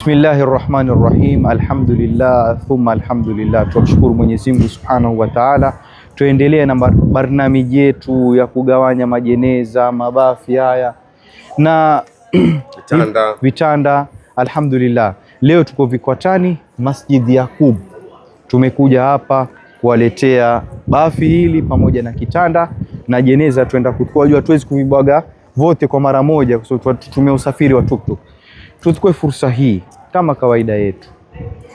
Bismillahirrahmanirrahim. Alhamdulillah thumma alhamdulillah. Tumshukuru Mwenyezi Mungu Subhanahu wa Ta'ala. Tuendelee na barnamiji yetu ya kugawanya majeneza, mabafi haya na vitanda. Alhamdulillah, leo tuko Vikwatani Masjid Yaqub. Tumekuja hapa kuwaletea bafi hili pamoja na kitanda na jeneza. Tuenda kuchukua, jua tuwezi kuvibwaga vote kwa mara moja kwa sababu tutumia usafiri wa tuktuk. Tuchukue fursa hii kama kawaida yetu,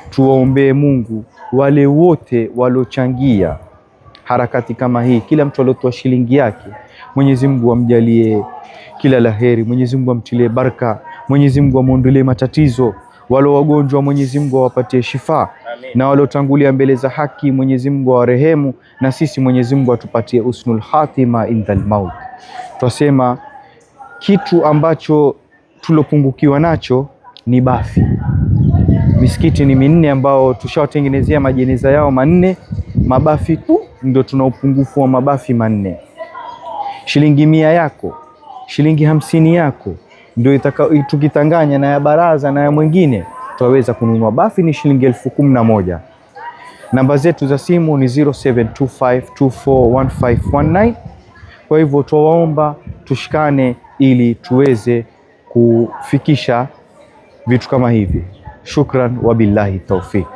tuwaombee Mungu wale wote waliochangia harakati kama hii. Kila mtu aliotoa shilingi yake, Mwenyezi Mungu amjalie kila laheri, Mwenyezi Mungu amtilie baraka, Mwenyezi Mungu amuondolee matatizo. Wale wagonjwa, Mwenyezi Mungu awapatie shifa, na waliotangulia mbele za haki, Mwenyezi Mungu awarehemu, na sisi Mwenyezi Mungu atupatie usnul khatima indal maut. Twasema kitu ambacho tulopungukiwa nacho ni bafi. Misikiti ni minne ambao tushawatengenezea majeneza yao manne, mabafi tu ndio tuna upungufu wa mabafi manne. Shilingi 100 yako, shilingi 50 yako ndio tukitanganya na ya baraza na ya mwingine tutaweza kununua bafi, ni shilingi 11,000. Namba zetu za simu ni 0725241519. Kwa hivyo tuwaomba tushikane ili tuweze kufikisha vitu kama hivi. Shukran wa billahi tawfik.